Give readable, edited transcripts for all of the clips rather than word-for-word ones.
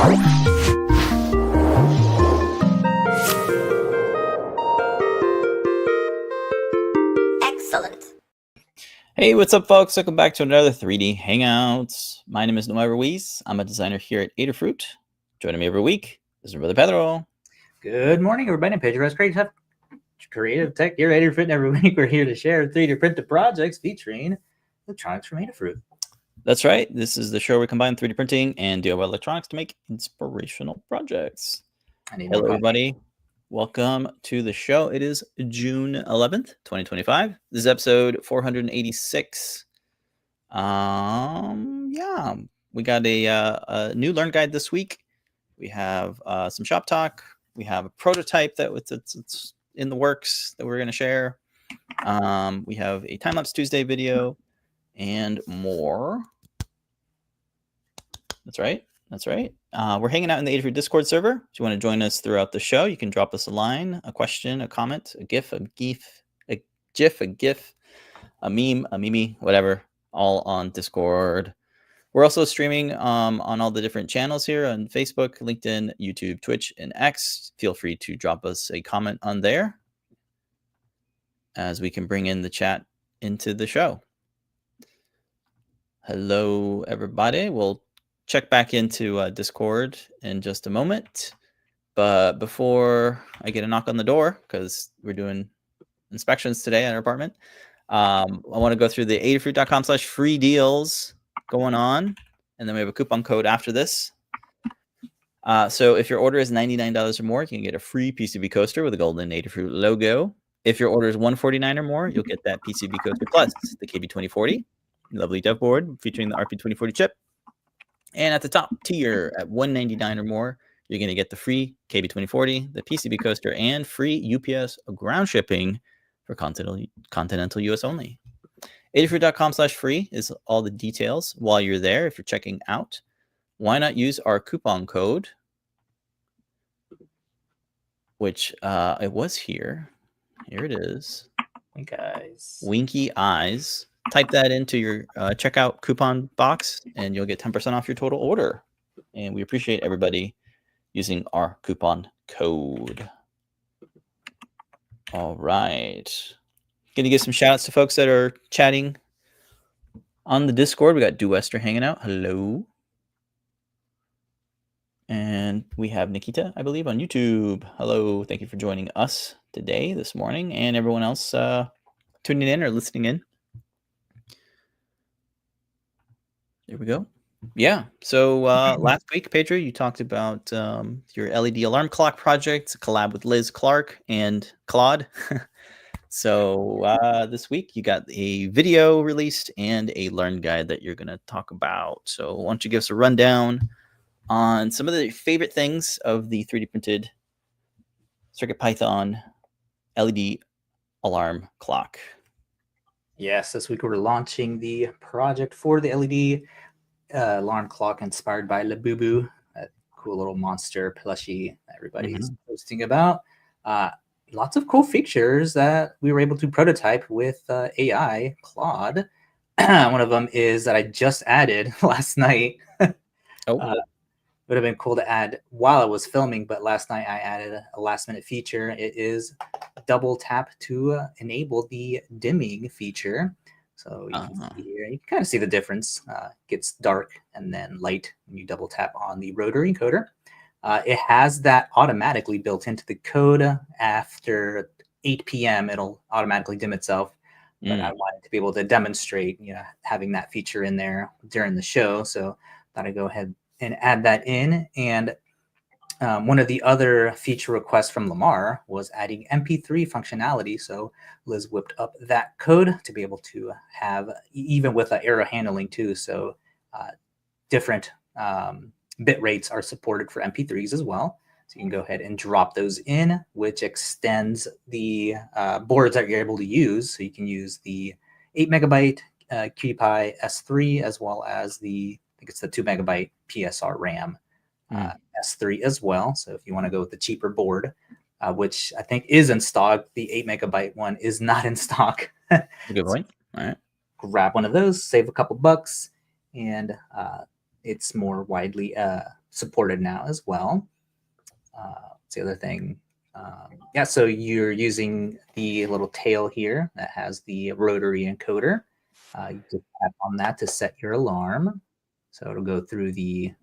Excellent. Hey, what's up, folks? Welcome back to another 3D Hangouts. My name is Noel Ruiz. I'm a designer here at Adafruit. Joining me every week is my brother Pedro. Good morning, everybody. I'm Pedro S. Creative Tech here at Adafruit. Every week we're here to share 3D printed projects featuring electronics from Adafruit. That's right. This is the show where we combine 3D printing and DIY electronics to make inspirational projects. Hello, everybody. Welcome to the show. It is June 11th, 2025. This is episode 486. Yeah, we got a new Learn Guide this week. We have some shop talk. We have a prototype that it's in the works that we're going to share. We have a Time-lapse Tuesday video and more. That's right. That's right. We're hanging out in the Adafruit Discord server. If you want to join us throughout the show, you can drop us a line, a question, a comment, a GIF, a GIF, a GIF, a GIF, a meme, a meme, whatever, all on Discord. We're also streaming on all the different channels here on Facebook, LinkedIn, YouTube, Twitch, and X. Feel free to drop us a comment on there as we can bring in the chat into the show. Hello, everybody. We'll check back into Discord in just a moment. But before I get a knock on the door, because we're doing inspections today at our apartment, I want to go through the adafruit.com/free deals going on. And then we have a coupon code after this. So if your order is $99 or more, you can get a free PCB coaster with a golden Adafruit logo. If your order is $149 or more, you'll get that PCB coaster plus the KB2040, lovely dev board featuring the RP2040 chip. And at the top tier at $199 or more, you're going to get the free KB2040, the PCB coaster, and free UPS ground shipping for continental US only. Adafruit.com/free is all the details. While you're there, if you're checking out, why not use our coupon code, which it was here. Here it is. Winky Eyes. Type that into your checkout coupon box, and you'll get 10% off your total order. And we appreciate everybody using our coupon code. All right. Going to give some shout outs to folks that are chatting on the Discord. We got Duester hanging out. Hello. And we have Nikita, I believe, on YouTube. Hello. Thank you for joining us today, this morning, and everyone else tuning in or listening in. There we go. Yeah. So last week, Pedro, you talked about your LED alarm clock project, a collab with Liz Clark and Claude. So this week, you got a video released and a Learn Guide that you're going to talk about. So why don't you give us a rundown on some of the favorite things of the 3D printed CircuitPython LED alarm clock? Yes, this week we're launching the project for the LED alarm clock inspired by Labubu, that cool little monster plushie that everybody's posting about. Lots of cool features that we were able to prototype with AI Claude. One of them is that I just added last night. Would have been cool to add while I was filming, but last night I added a last minute feature. It is double tap to enable the dimming feature. So you can see here, you can kind of see the difference. It gets dark and then light when you double tap on the Rotary encoder. It has that automatically built into the code. After 8 p.m., it'll automatically dim itself. But I wanted to be able to demonstrate, having that feature in there during the show. So thought I'd go ahead and add that in. And one of the other feature requests from Lamar was adding MP3 functionality. So Liz whipped up that code to be able to have, even with arrow handling too. So different bit rates are supported for MP3s as well. So you can go ahead and drop those in, which extends the boards that you're able to use. So you can use the 8 megabyte QPI S3 as well as the, I think it's the 2 megabyte PSR RAM S3 as well. So if you want to go with the cheaper board, which I think is in stock, the 8 megabyte one is not in stock. Good point. All right. Grab one of those, save a couple bucks, and it's more widely supported now as well. What's the other thing? Yeah, so you're using the little tail here that has the rotary encoder. You just tap on that to set your alarm. So it'll go through the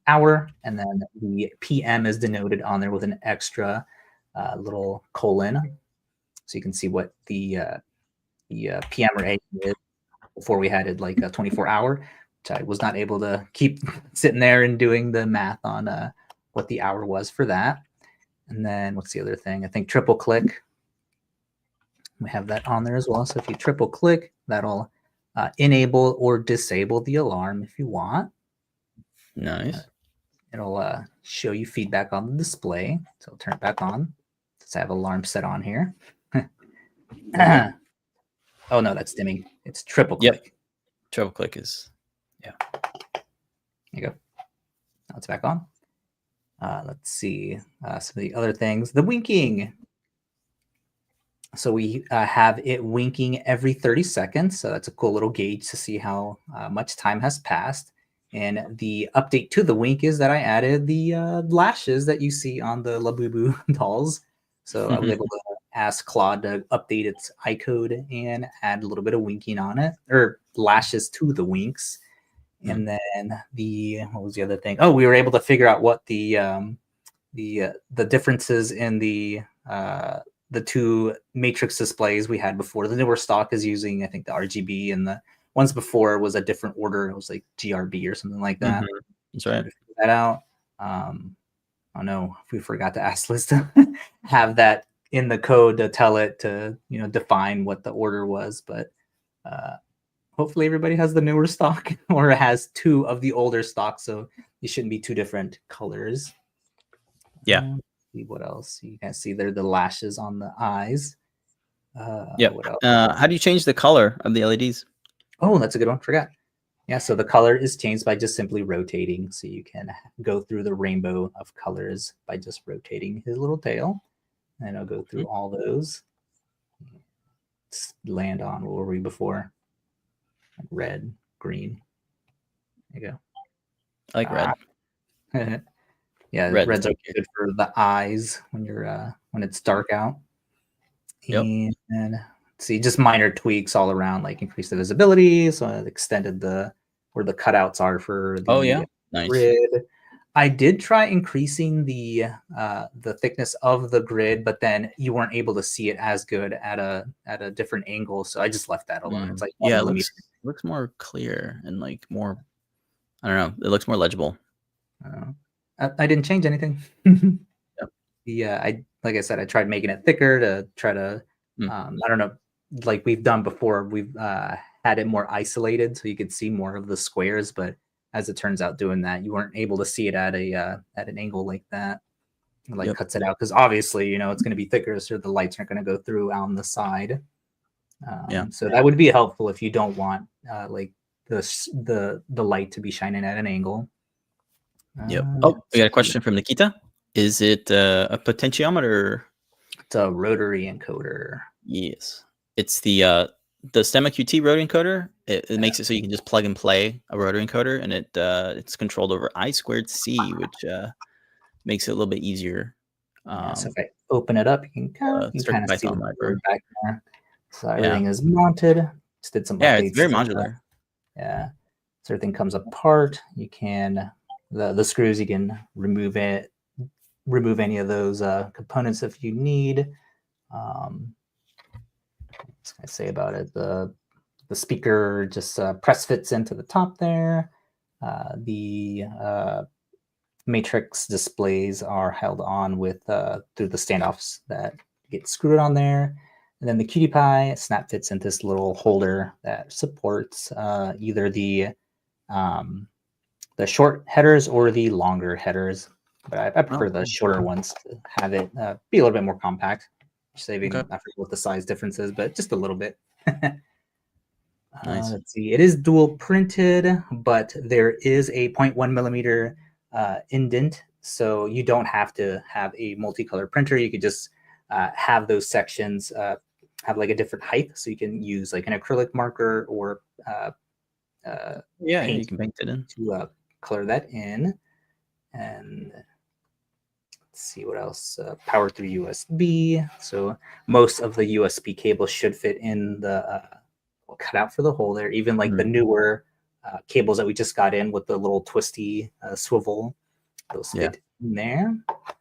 hour, and then the PM is denoted on there with an extra little colon, so you can see what the PM or AM is. Before we had it like a 24-hour, which I was not able to keep sitting there and doing the math on what the hour was for that. And then what's the other thing? I think triple click. We have that on there as well. So if you triple click, that'll enable or disable the alarm if you want. Nice. It'll show you feedback on the display. So I'll turn it back on. Let's have alarm set on here. Oh no, that's dimming. It's triple click. Yep. Triple click is, yeah. There you go. Now it's back on. Let's see some of the other things. The winking. So we have it winking every 30 seconds. So that's a cool little gauge to see how much time has passed. And the update to the wink is that I added the lashes that you see on the Labubu dolls. So I was able to ask Claude to update its I-code and add a little bit of winking on it, or lashes to the winks. And then what was the other thing? Oh, we were able to figure out what the differences in the two matrix displays we had before. The newer stock is using, I think, the RGB, and the ones before was a different order. It was like GRB or something like that. That's right. Figure that out. Oh no, we forgot to ask Liz to have that in the code to tell it to, define what the order was. But hopefully everybody has the newer stock or has two of the older stock, so it shouldn't be two different colors. Yeah. See what else you can see there. The lashes on the eyes. Yeah. How do you change the color of the LEDs? Oh, that's a good one. Forgot. Yeah, so the color is changed by just simply rotating. So you can go through the rainbow of colors by just rotating his little tail. And I'll go through all those. Let's land on, what were we before? Red, green. There you go. I like red. Yeah, red's okay. Good for the eyes when you're when it's dark out. Yep. And let's see, just minor tweaks all around, like increase the visibility. So I extended where the cutouts are for the nice. grid. I did try increasing the thickness of the grid, but then you weren't able to see it as good at a different angle. So I just left that alone. It's like it looks more clear and like more, I don't know, it looks more legible. I didn't change anything. Yep. Like I said, I tried making it thicker to try to I don't know, like we've done before, we've had it more isolated so you could see more of the squares, but as it turns out, doing that, you weren't able to see it at an angle like that. It like cuts it out because obviously, it's going to be thicker, so the lights aren't going to go through on the side. So that would be helpful if you don't want like the light to be shining at an angle. Yep. Oh, we got a question from Nikita. Is it a potentiometer? It's a rotary encoder. Yes, it's the STEMMA QT rotary encoder. It makes it so you can just plug and play a rotary encoder, and it's controlled over I2C, which makes it a little bit easier. So if I open it up, you can kind of see the code back there. So everything is mounted. Just did some updates. It's very modular. So everything comes apart. You can the screws, you can remove any of those components if you need. What can I say about it? The speaker just press fits into the top there. The matrix displays are held on with through the standoffs that get screwed on there. And then the Cutie Pie snap fits into this little holder that supports either the short headers or the longer headers. But I prefer the shorter ones to have it be a little bit more compact, saving, I forget what the size difference is, but just a little bit. Nice. Let's see. It is dual printed, but there is a 0.1 millimeter indent, so you don't have to have a multicolor printer. You could just have those sections have like a different height, so you can use like an acrylic marker or you can paint it in to color that in. And let's see what else. Power through USB. So most of the USB cables should fit in the cutout for the hole there. Even like the newer cables that we just got in with the little twisty swivel, those fit in there. Let's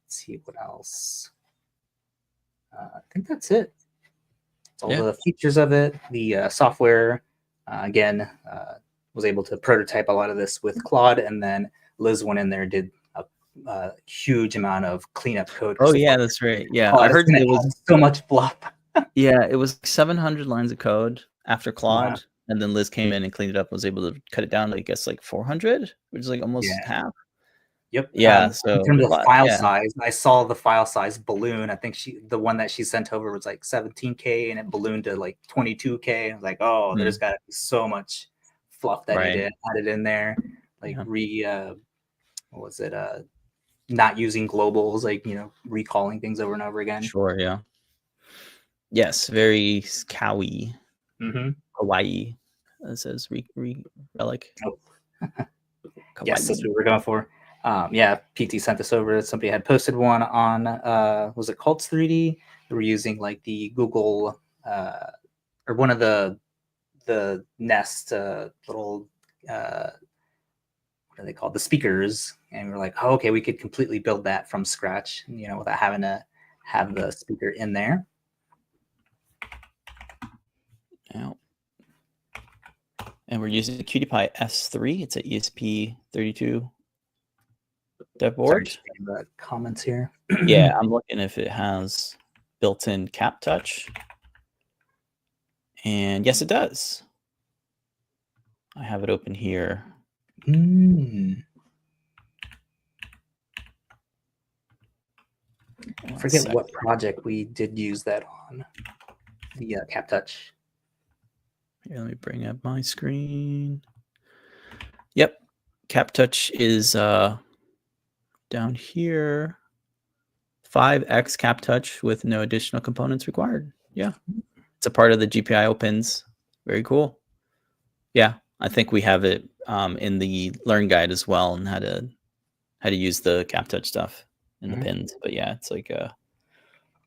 see what else. I think that's it. That's all the features of it. The software, again, was able to prototype a lot of this with Claude, and then Liz went in there and did a huge amount of cleanup code. Oh yeah, that's right. Yeah, Claude I heard it was so much fluff. Yeah, it was 700 lines of code after Claude, and then Liz came in and cleaned it up and was able to cut it down to, I guess, like 400, which is like almost half. Yep. Yeah. So in terms of file size, I saw the file size balloon. I think the one that she sent over was like 17K, and it ballooned to like 22K. I was like, oh, there's got to be so much fluff that he added in there, like what was it? Not using globals, like recalling things over and over again. Sure. Yeah. Yes. Very kawaii. Kawaii. It says relic. Yes, that's what we're going for. Yeah, PT sent this over. Somebody had posted one on was it Cults 3D? They were using like the Google or one of the Nest little what are they called? The speakers, and we're like, oh, okay, we could completely build that from scratch, without having to have the speaker in there. Yeah. And we're using the Qt Py S3. It's an ESP32 dev board. The comments here. Yeah, I'm looking if it has built-in Captouch. And yes, it does. I have it open here. I forget what project we did use that on. The Captouch. Here, let me bring up my screen. Yep. Captouch is down here. 5x Captouch with no additional components required. Yeah. It's a part of the GPIO pins. Very cool. Yeah. I think we have it in the Learn Guide as well, and how to use the Captouch stuff in the pins. But yeah, it's like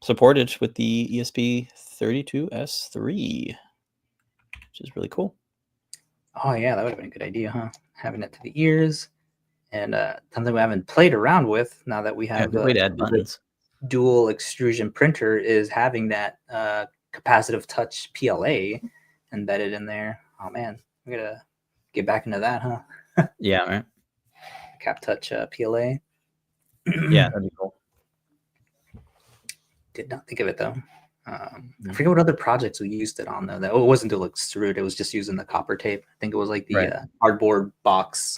supported with the ESP32S3, which is really cool. Oh yeah, that would have been a good idea, huh? Having it to the ears, and something we haven't played around with now that we have way to add buttons. Dual extrusion printer is having that capacitive touch PLA embedded in there. Oh man, we gotta get back into that, huh? Yeah, right. Captouch PLA. Yeah, that'd be cool. Did not think of it though. I forget what other projects we used it on though. That it wasn't to look extrude. It was just using the copper tape. I think it was like the cardboard box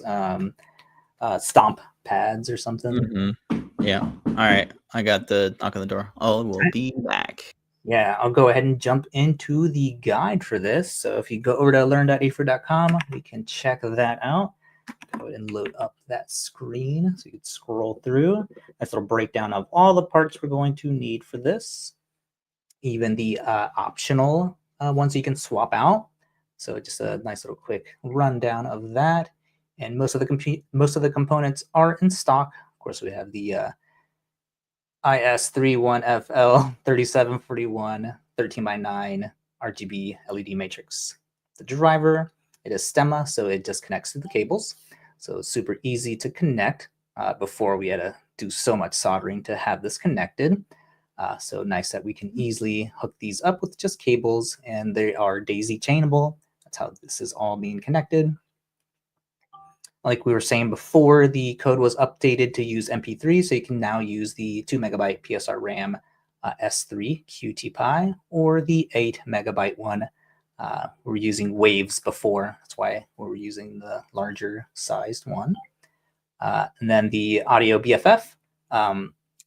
stomp pads or something. Yeah. All right. I got the knock on the door. Oh, we'll be back. Yeah, I'll go ahead and jump into the guide for this. So if you go over to learn.aford.com, we can check that out. Go ahead and load up that screen so you can scroll through. Nice little breakdown of all the parts we're going to need for this. Even the optional ones you can swap out. So just a nice little quick rundown of that. And most of the components are in stock. Of course, we have the IS31FL3741 13x9 RGB LED Matrix. The driver, it is STEMMA, so it just connects to the cables. So it's super easy to connect. Before we had to do so much soldering to have this connected. So nice that we can easily hook these up with just cables, and they are daisy chainable. That's how this is all being connected. Like we were saying before, the code was updated to use MP3, so you can now use the 2 MB PSR RAM S3 Qt Py or the 8 MB one. We were using waves before. That's why we were using the larger sized one. And then the Audio BFF.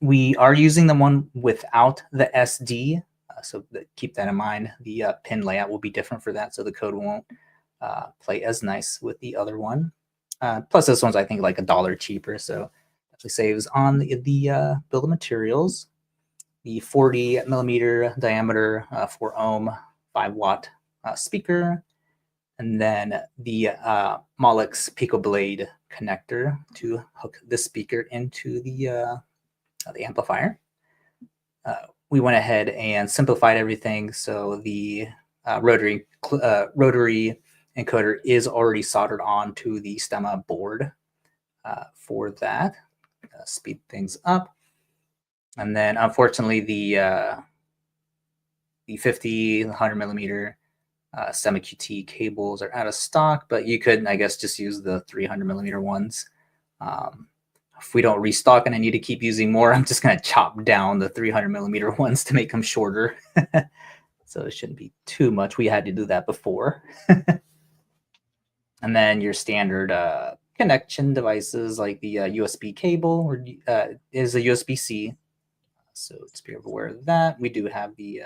We are using the one without the SD, so keep that in mind. The pin layout will be different for that, so the code won't play as nice with the other one. Plus, this one's, I think, like $1 cheaper, so definitely saves on the bill of materials. The 40 millimeter diameter, 4 ohm, 5 watt speaker. and then the Molex Pico Blade connector to hook the speaker into the amplifier. We went ahead and simplified everything, so the rotary encoder is already soldered onto the STEMMA board for that. Speed things up. And then, unfortunately, the 50, 100 millimeter STEMMA QT cables are out of stock, but you could, I guess, just use the 300 millimeter ones. If we don't restock and I need to keep using more, I'm just going to chop down the 300 millimeter ones to make them shorter. So it shouldn't be too much. We had to do that before. And then your standard connection devices like the USB cable or is a USB-C. So just be aware of that. We do have the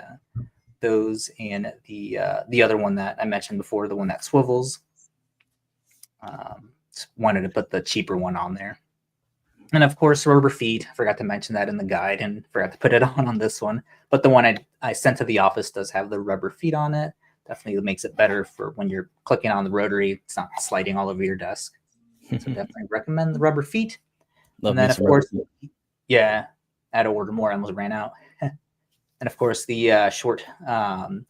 those and the other one that I mentioned before, the one that swivels. Just wanted to put the cheaper one on there. And of course, rubber feet. Forgot to mention that in the guide and forgot to put it on this one. But the one I sent to the office does have the rubber feet on it. Definitely makes it better for when you're clicking on the rotary. It's not sliding all over your desk. So definitely recommend the rubber feet. Love and then, of course, yeah, I had to order more. I almost ran out. And of course, the short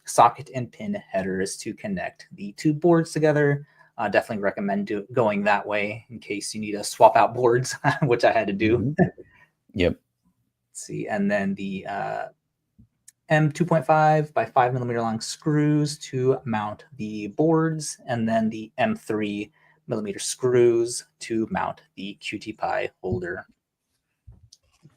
socket and pin headers to connect the two boards together. Definitely recommend going that way in case you need to swap out boards, which I had to do. Yep. Let's see, and then the M2.5 by 5 millimeter long screws to mount the boards, and then the M3 millimeter screws to mount the QT Py holder.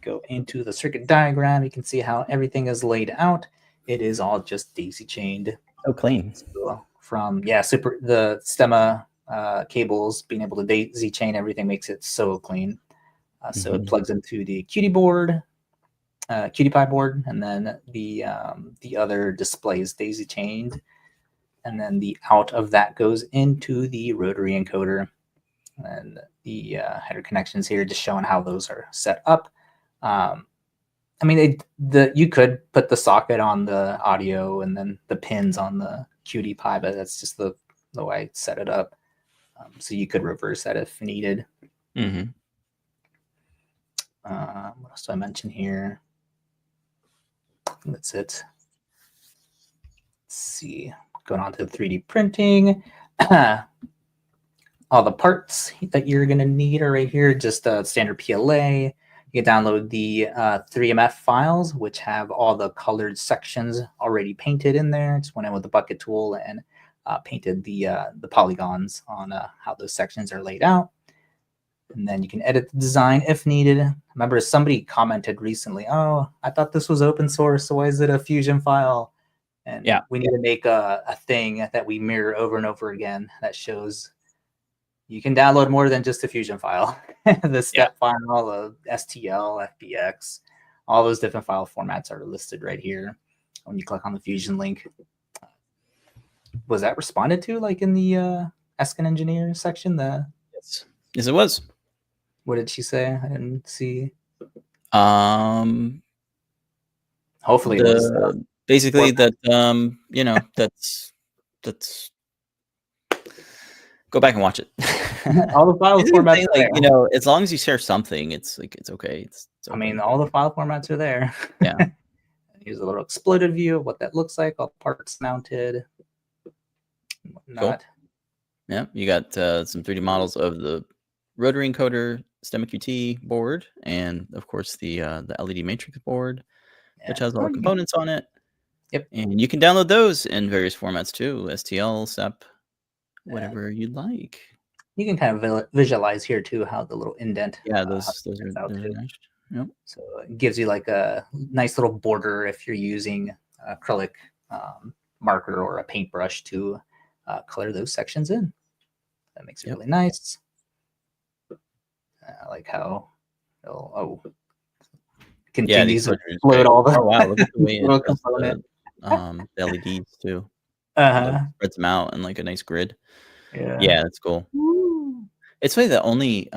Go into the circuit diagram. You can see how everything is laid out. It is all just daisy chained. So clean. So from the STEMMA cables, being able to daisy chain everything makes it so clean. So it plugs into the QT board, QT Py board, and then the other display is daisy chained, and then the out of that goes into the rotary encoder, and the header connections here just showing how those are set up. I mean, you could put the socket on the audio and then the pins on the QT Py, but that's just the way I set it up. So you could reverse that if needed. What else do I mention here? I think that's it. Let's see. Going on to 3D printing. All the parts that you're going to need are right here. Just a standard PLA. You can download the 3MF files, which have all the colored sections already painted in there. Just went in with the bucket tool and painted the polygons on how those sections are laid out. And then you can edit the design if needed. I remember somebody commented recently, "Oh, I thought this was open source, so why is it a Fusion file?" And yeah, we need to make a thing that we mirror over and over again that shows you can download more than just a Fusion file. The step file, the STL, FBX, all those different file formats are listed right here when you click on the Fusion link. Was that responded to like in the Ask an Engineer section? Yes, it was. What did she say? I didn't see. Hopefully it was basically that you know, that's go back and watch it. All the file formats like, you know, as long as you share something, it's like it's okay. It's I mean, all the file formats are there. Yeah. Here's a little exploded view of what that looks like, all parts mounted. Whatnot. Cool. Yeah, you got some 3D models of the rotary encoder STEMMA QT board, and of course the LED Matrix board, which has all the components on it. Yep. And you can download those in various formats too, STL, SEP, whatever you'd like. You can kind of visualize here too how the little indent. Yeah, those are nice. Yep. So it gives you like a nice little border if you're using acrylic marker or a paintbrush to color those sections in. That makes it really nice. I like how continues to float all the look at the way it the LEDs too. Spreads them out in like a nice grid. Yeah, that's cool. Woo. It's funny that only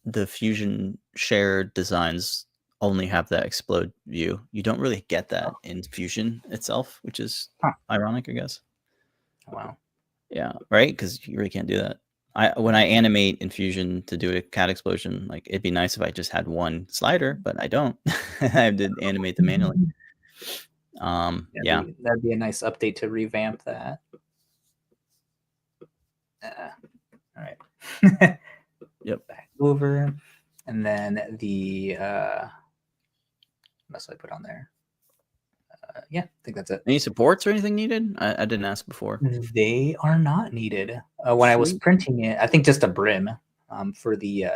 the Fusion shared designs only have that explode view. You don't really get that in Fusion itself, which is ironic, I guess. Wow. Yeah, right. Because you really can't do that. When I animate in Fusion to do a CAD explosion, like it'd be nice if I just had one slider, but I don't. I have to animate them manually. Yeah. That'd be a nice update to revamp that. All right. Yep. Back over, and then the what else did I put on there? Yeah, I think that's it. Any supports or anything needed? I didn't ask before. They are not needed. When I was printing it, I think just a brim for the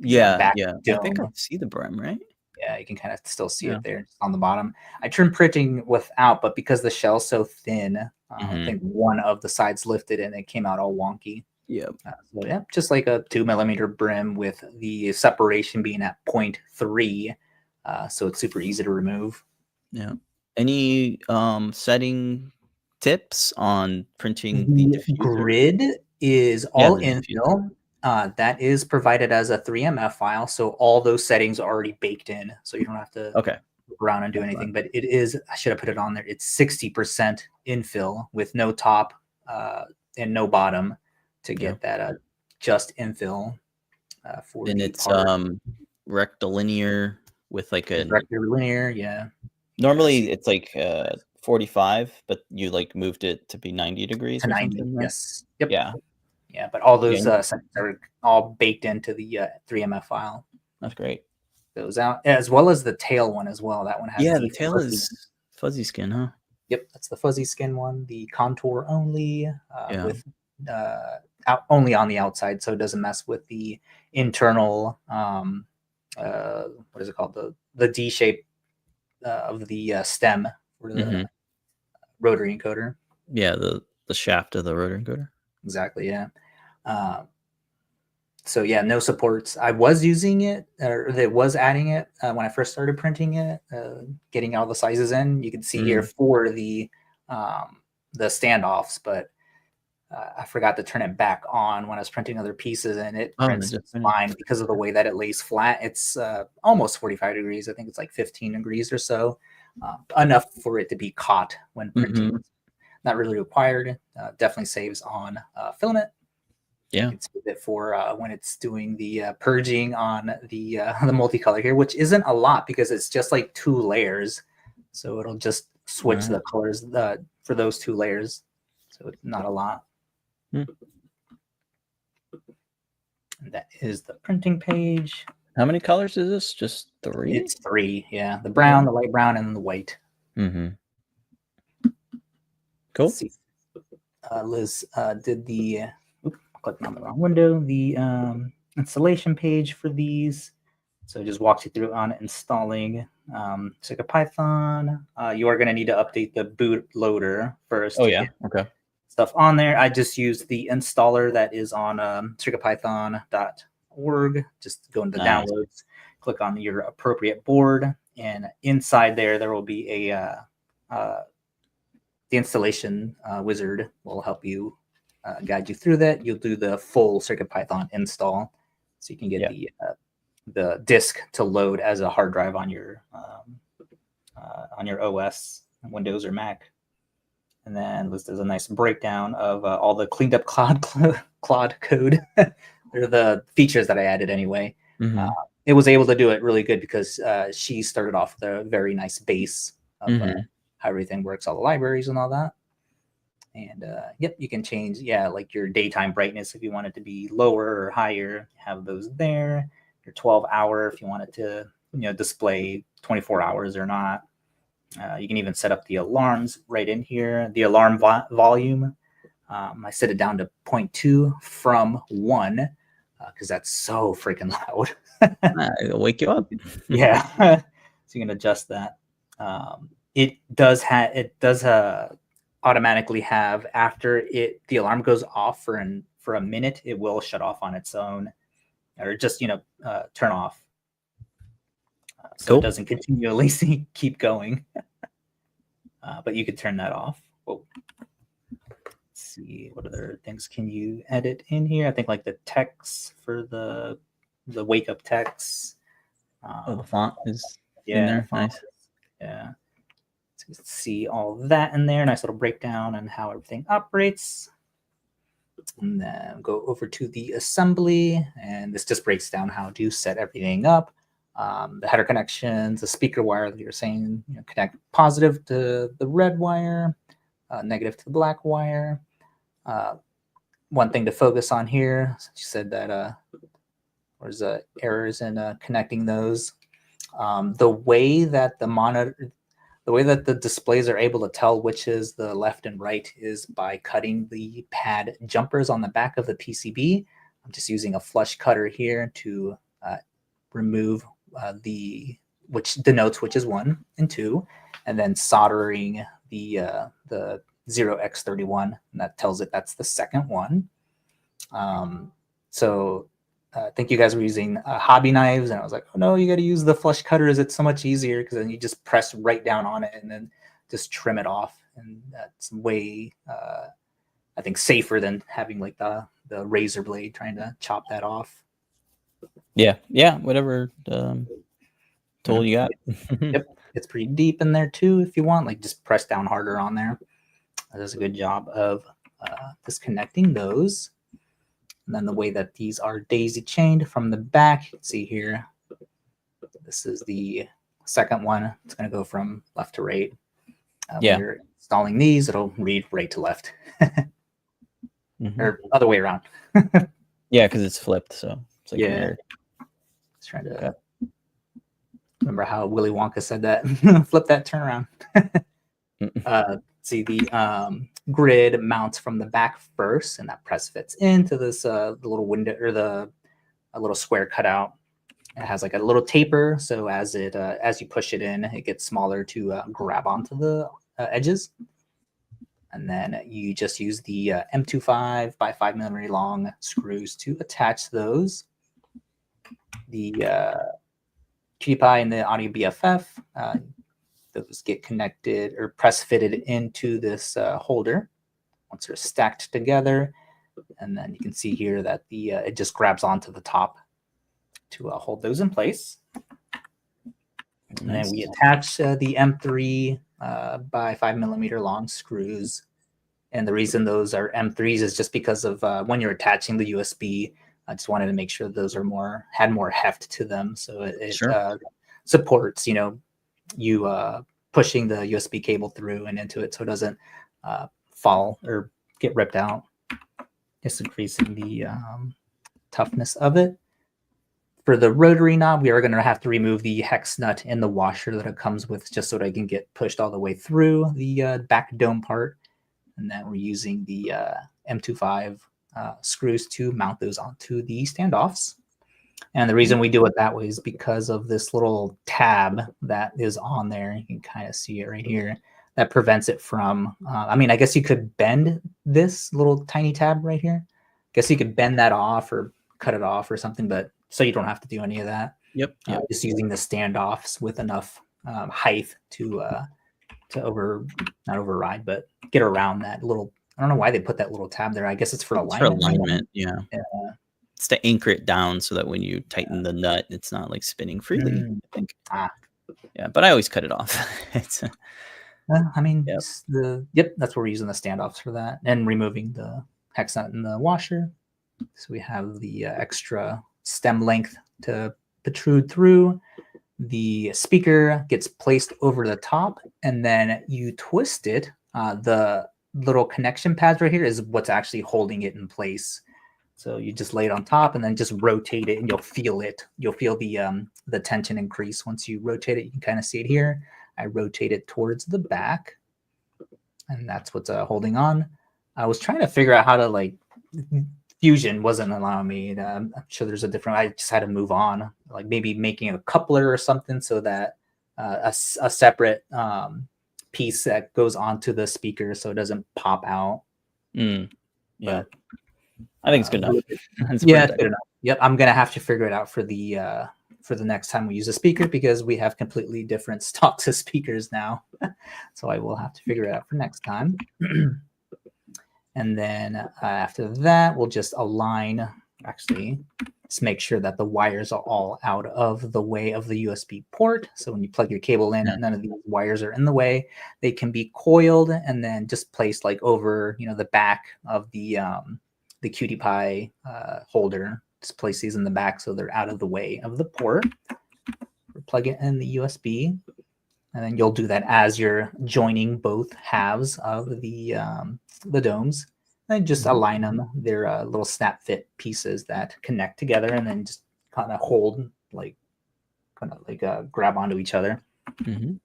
back I think I dome. see the brim, right? Yeah, you can kind of still see it there on the bottom. I turned printing without, but because the shell's so thin, I think one of the sides lifted and it came out all wonky. Yep. So yeah, just like a 2mm brim with the separation being at 0.3, so it's super easy to remove. Yeah. Any setting tips on printing The diffuser? grid is all infill. That is provided as a 3MF file, so all those settings are already baked in, so you don't have to look around and do anything. But it is, I should have put it on there, it's 60% infill with no top and no bottom to get that just infill for and the it's part. rectilinear with like a rectilinear, yeah. Normally it's like 45, but you like moved it to be 90 degrees to or 90, something, right? yes. Yep. Yeah, but all those settings are all baked into the 3MF file. That's great. Goes out, as well as the tail one as well. That one has the tail is fuzzy skin, huh? Yep, that's the fuzzy skin one. The contour only with only on the outside, so it doesn't mess with the internal. What is it called? The D shape of the stem for the rotary encoder. Yeah, the shaft of the rotary encoder. Exactly. Yeah. So yeah, no supports. I was using it, or it was adding it when I first started printing it, getting all the sizes in. You can see here for the standoffs, but I forgot to turn it back on when I was printing other pieces, and it prints fine because of the way that it lays flat. It's almost 45 degrees. I think it's like 15 degrees or so, enough for it to be caught when printing. Not really required. Definitely saves on filament. Yeah, it's a bit for when it's doing the purging on the multicolor here, which isn't a lot because it's just like 2 layers, so it'll just switch the colors for those 2 layers, so it's not a lot. And that is the printing page. How many colors is this? Just 3? It's 3, yeah. The brown, the light brown, and then the white. Cool. See. Liz did the clicking on the wrong window, the installation page for these. So it just walks you through on installing CircuitPython. You are going to need to update the bootloader first. Okay. Stuff on there. I just use the installer that is on CircuitPython.org. Just go into downloads, click on your appropriate board, and inside there will be a the installation wizard will help you guide you through that. You'll do the full CircuitPython install, so you can get the disk to load as a hard drive on your OS, Windows or Mac. And then Liz does a nice breakdown of all the cleaned up Claude code. They're the features that I added anyway. It was able to do it really good because she started off with a very nice base of how everything works, all the libraries and all that. And yep, you can change, like your daytime brightness if you want it to be lower or higher, have those there. Your 12-hour if you want it to, display 24 hours or not. You can even set up the alarms right in here. The alarm volume, I set it down to 0.2 from 1 because that's so freaking loud. It'll wake you up. Yeah, so you can adjust that. It does automatically have, after the alarm goes off for a minute, it will shut off on its own, or just turn off. So it doesn't continually keep going. But you could turn that off. Whoa. Let's see, what other things can you edit in here? I think like the text for the wake up text. The font is in there. Nice. Yeah. So you can see all that in there. Nice little breakdown on how everything operates. And then go over to the assembly, and this just breaks down how to set everything up. The header connections, the speaker wire that you're saying, connect positive to the red wire, negative to the black wire. One thing to focus on here, since you said that there's errors in connecting those. The way that the displays are able to tell which is the left and right is by cutting the pad jumpers on the back of the PCB. I'm just using a flush cutter here to remove which denotes which is 1 and 2, and then soldering the 0x31, and that tells it that's the second one. So I think you guys were using hobby knives, and I was like, oh no, you got to use the flush cutters. It's so much easier because then you just press right down on it and then just trim it off, and that's way I think safer than having like the razor blade trying to chop that off. Yeah, whatever tool you got. Yep, it's pretty deep in there too. If you want, like, just press down harder on there. That does a good job of disconnecting those. And then the way that these are daisy chained from the back, you can see here, this is the second one. It's going to go from left to right. When you're installing these, it'll read right to left. Or other way around. Yeah, because it's flipped. So it's like It's trying to remember how Willy Wonka said that. Flip that, turn around. See, the grid mounts from the back first, and that press fits into this the little window, or a little square cutout. It has like a little taper, so as you push it in, it gets smaller to grab onto the edges. And then you just use the M25 by 5mm long screws to attach those. The QT Py and the Audio BFF, those get connected or press fitted into this holder once they're stacked together. And then you can see here that it just grabs onto the top to hold those in place. And then we attach the M3 by 5mm long screws. And the reason those are M3s is just because of when you're attaching the USB, I just wanted to make sure those are had more heft to them. So it supports, you pushing the USB cable through and into it so it doesn't fall or get ripped out. Just increasing the toughness of it. For the rotary knob, we are going to have to remove the hex nut in the washer that it comes with, just so that I can get pushed all the way through the back dome part. And then we're using the M25 screws to mount those onto the standoffs. And the reason we do it that way is because of this little tab that is on there. You can kind of see it right here. That prevents it from, I guess you could bend this little tiny tab right here. I guess you could bend that off or cut it off or something, but so you don't have to do any of that. Yep. Just using the standoffs with enough height to not override, but get around that little. I don't know why they put that little tab there. I guess it's for alignment. For alignment, yeah. It's to anchor it down so that when you tighten the nut, it's not like spinning freely. I think. Yeah, but I always cut it off. It's. That's what we're using the standoffs for that, and removing the hex nut in the washer. So we have the extra stem length to protrude through. The speaker gets placed over the top, and then you twist it. The little connection pads right here is what's actually holding it in place. So you just lay it on top and then just rotate it, and you'll feel it. You'll feel the tension increase once you rotate it. You can kind of see it here. I rotate it towards the back, and that's what's holding on. I was trying to figure out how to Fusion wasn't allowing me. I'm sure there's a different. I just had to move on, like maybe making a coupler or something so that a separate piece that goes onto the speaker so it doesn't pop out. Yeah, but, I think it's good enough. It's good enough. Yep, I'm gonna have to figure it out for the next time we use a speaker, because we have completely different stocks of speakers now. So I will have to figure it out for next time. And then after that, we'll just align, actually, just make sure that the wires are all out of the way of the USB port. So when you plug your cable in, none of these wires are in the way. They can be coiled and then just placed over, the back of the the cutie pie holder. Just place these in the back so they're out of the way of the port. Plug it in the USB, and then you'll do that as you're joining both halves of the domes. And just align them. They're little snap fit pieces that connect together, and then just kind of hold, like grab onto each other. And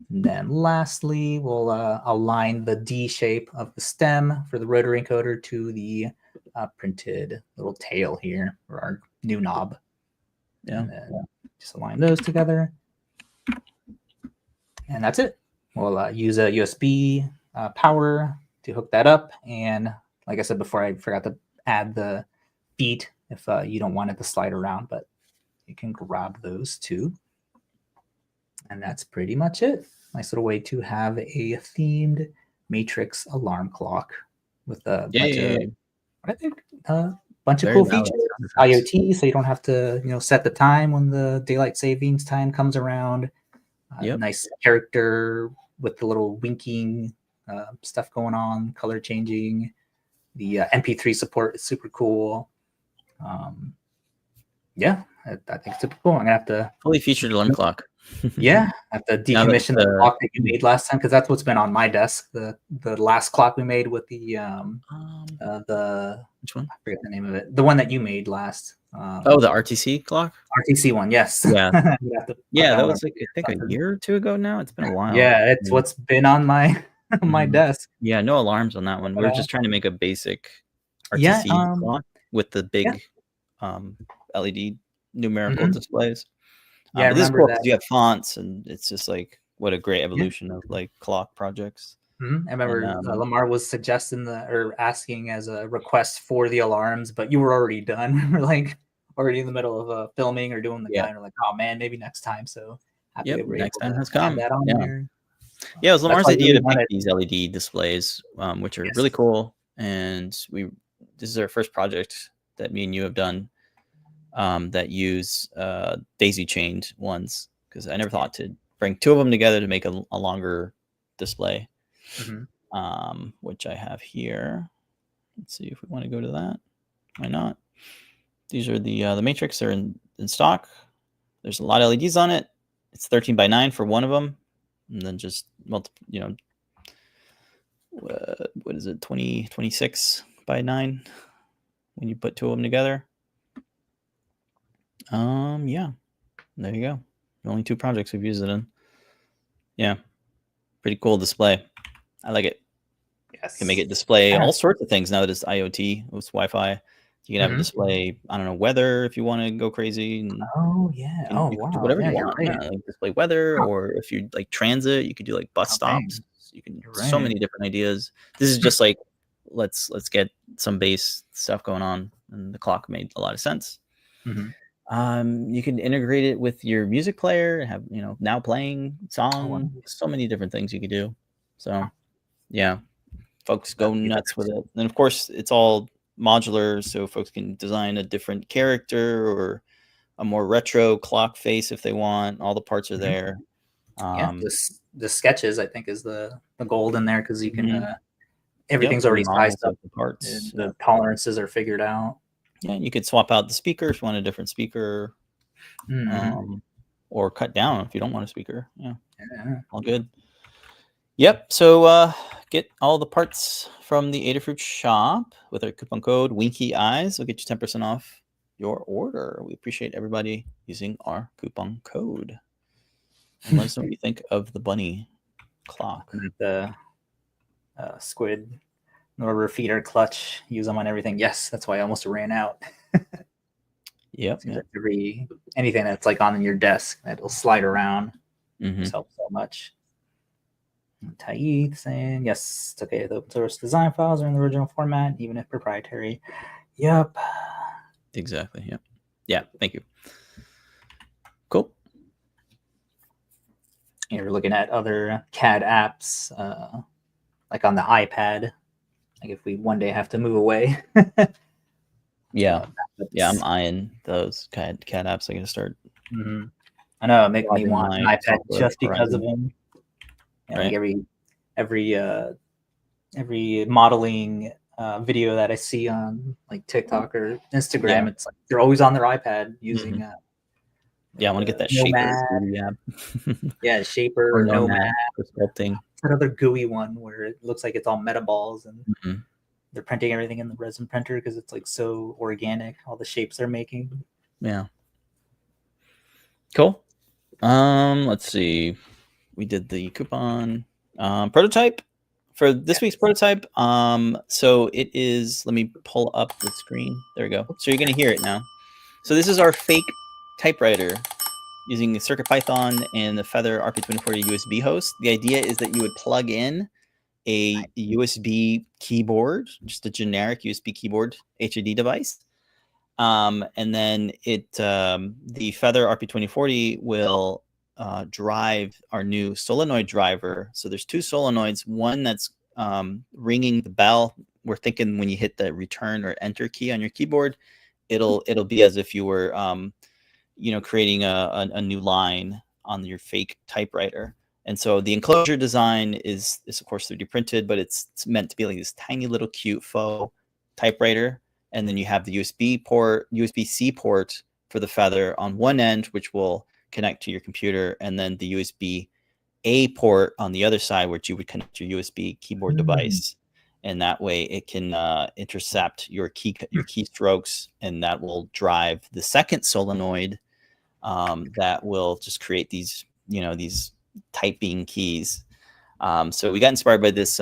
then lastly, we'll align the D shape of the stem for the rotary encoder to the printed little tail here for our new knob. Yeah. And then just align those together. And that's it. We'll use a USB power to hook that up. And like I said before, I forgot to add the feet if you don't want it to slide around, but you can grab those too. And that's pretty much it. Nice little way to have a themed Matrix alarm clock with a bunch of cool features. IoT, so you don't have to set the time when the daylight savings time comes around. Nice character with the little winking stuff going on, color changing. The MP3 support is super cool. Yeah, I think it's super cool. I'm gonna have to fully featured alarm clock. Yeah, I have to decommission the clock that you made last time, because that's what's been on my desk. The last clock we made with the which one? I forget the name of it. The one that you made last. Oh, the RTC clock. RTC one, yes. Yeah, yeah. That was like I think a year or two ago now. It's been a while. Yeah, it's what's been on my my desk. Yeah, no alarms on that one. We were just trying to make a basic RTC clock with the big LED numerical displays. Yeah, this is cool because you have fonts, and it's just like what a great evolution of like clock projects. I remember Lamar was suggesting or asking as a request for the alarms, but you were already done. We were like already in the middle of filming or doing the guy, and we're like, oh man, maybe next time. So happy that we're next able time to has come. that on there. Yeah, it was Lamar's idea to make these LED displays, which are really cool. And this is our first project that me and you have done that use daisy chained ones, because I never thought to bring two of them together to make a longer display, which I have here. Let's see if we want to go to that. Why not? These are the Matrix. They're in stock. There's a lot of LEDs on it. It's 13x9 for one of them, and then just what is it, 26 by 9 when you put two of them together. Yeah, there you go. Only two projects we've used it in. Yeah, pretty cool display. I like it. Yes, you can make it display all sorts of things now that it's IoT with Wi-Fi. You can have a display, I don't know, weather if you want to go crazy. And wow. You can do whatever you want. Right. Yeah, like display weather, or if you like transit, you could do like bus stops. You can so many different ideas. This is just like let's get some base stuff going on, and the clock made a lot of sense. You can integrate it with your music player and have now playing song. So many different things you could do. So yeah, folks go nuts with it. And of course, it's all modular, so folks can design a different character or a more retro clock face if they want. All the parts are there. The sketches, I think, is the gold in there, because you can everything's already sized up. The parts, the tolerances are figured out. Yeah, you could swap out the speaker if you want a different speaker, or cut down if you don't want a speaker. Yeah, all good. Yep. So get all the parts from the Adafruit shop with our coupon code Winky Eyes. We'll get you 10% off your order. We appreciate everybody using our coupon code. And let us know what you think of the bunny clock. The squid Norber feeder clutch, use them on everything. Yes, that's why I almost ran out. Yep. Anything that's like on your desk that'll slide around just helps so much. Taith saying yes, it's okay. The open source design files are in the original format, even if proprietary. Yep. Exactly. Yep. Yeah. Thank you. Cool. You're looking at other CAD apps, like on the iPad. Like if we one day have to move away. Yeah, I'm eyeing those CAD apps. I'm gonna start. I know, it makes me want an iPad just because of them. Yeah, right. Like every modeling video that I see on like TikTok or Instagram. Yeah. It's like they're always on their iPad using. Yeah, I want to get that Nomad. Shaper. Yeah, Shaper Or or Nomad. for sculpting. Another GUI one where it looks like it's all metaballs and Mhm. they're printing everything in the resin printer because it's like so organic, all the shapes they're making. Yeah. Cool. Let's see. We did the coupon prototype for this week's prototype. So it is, let me pull up the screen. There we go. So you're going to hear it now. So this is our fake typewriter using the CircuitPython and the Feather RP2040 USB host. The idea is that you would plug in a USB keyboard, just a generic USB keyboard HID device. And then the Feather RP2040 will drive our new solenoid driver. So there's two solenoids, one that's ringing the bell. We're thinking when you hit the return or enter key on your keyboard, it'll be as if you were creating a new line on your fake typewriter. And so the enclosure design is of course 3D printed, but it's meant to be like this tiny little cute faux typewriter. And then you have the USB-C port for the Feather on one end, which will connect to your computer, and then the USB-A port on the other side, which you would connect your USB keyboard device. And that way it can intercept your keystrokes, and that will drive the second solenoid that will just create these, these typing keys. So we got inspired by this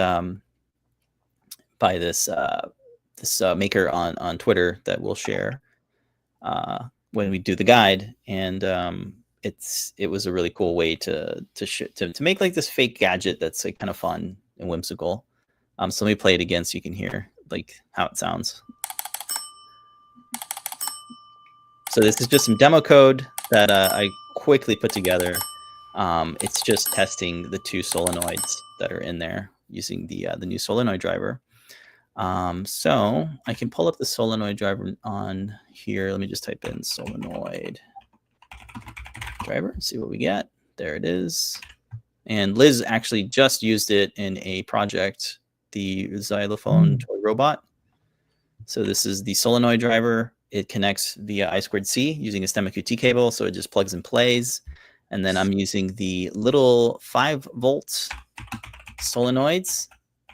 maker on Twitter that we'll share when we do the guide, and it was a really cool way to make like this fake gadget that's like kind of fun and whimsical. So let me play it again so you can hear like how it sounds. So this is just some demo code that I quickly put together. It's just testing the two solenoids that are in there using the new solenoid driver. So I can pull up the solenoid driver on here. Let me just type in solenoid driver, see what we get. There it is. And Liz actually just used it in a project, the xylophone toy robot. So this is the solenoid driver. It connects via I2C using a STEMMA QT cable, so it just plugs and plays. And then I'm using the little 5-volt solenoids.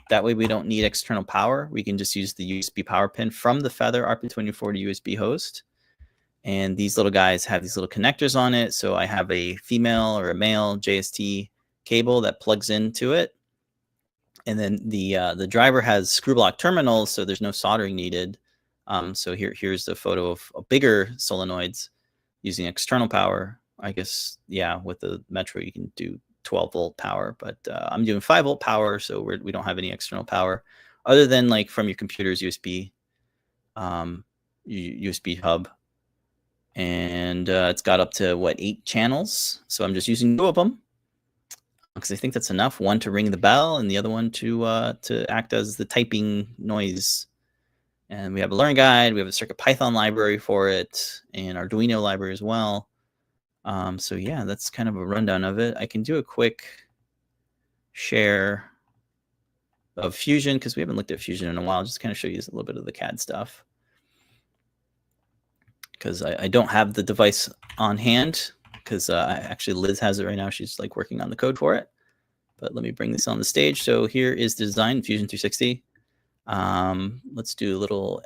That way we don't need external power. We can just use the USB power pin from the Feather RP2040 USB host. And these little guys have these little connectors on it. So I have a female or a male JST cable that plugs into it. And then the driver has screw block terminals, so there's no soldering needed. So here's the photo of bigger solenoids using external power. I guess, yeah, with the Metro you can do 12-volt power, but I'm doing 5-volt power, so we don't have any external power other than like from your computer's USB hub. And it's got up to 8 channels, so I'm just using 2 of them because I think that's enough. One to ring the bell, and the other one to act as the typing noise. And we have a learning guide. We have a CircuitPython library for it, and Arduino library as well. So yeah, that's kind of a rundown of it. I can do a quick share of Fusion because we haven't looked at Fusion in a while. Just kind of show you a little bit of the CAD stuff because I don't have the device on hand because actually Liz has it right now. She's like working on the code for it. But let me bring this on the stage. So here is the design, Fusion 360. Let's do a little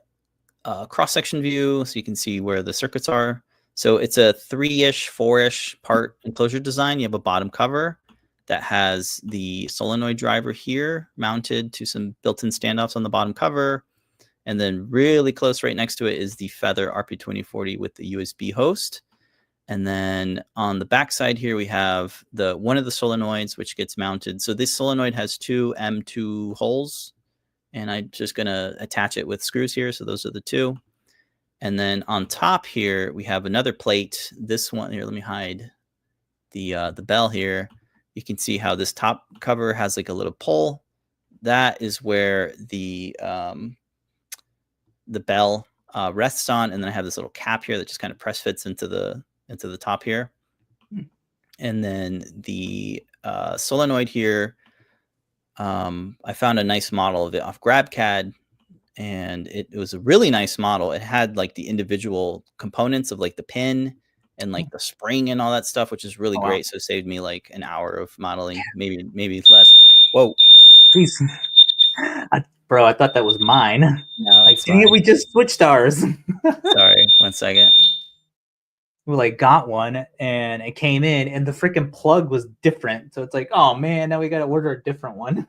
cross-section view so you can see where the circuits are. So it's a 3-ish, 4-ish part enclosure design. You have a bottom cover that has the solenoid driver here mounted to some built-in standoffs on the bottom cover. And then really close right next to it is the Feather RP2040 with the USB host. And then on the back side here, we have one of the solenoids, which gets mounted. So this solenoid has 2 M2 holes, and I'm just going to attach it with screws here. So those are the 2. And then on top here, we have another plate. This one here, let me hide the bell here. You can see how this top cover has like a little pull. That is where the bell rests on. And then I have this little cap here that just kind of press fits into the top here. And then the solenoid here, I found a nice model of it off GrabCAD. and it was a really nice model. It had like the individual components of like the pin and like the spring and all that stuff, which is really great. So it saved me like an hour of modeling, maybe less. Whoa. Jeez. Bro, I thought that was mine. No, like, it's dang it, we just switched ours. Sorry, 1 second. We like got one and it came in and the freaking plug was different. So it's like, oh man, now we got to order a different one.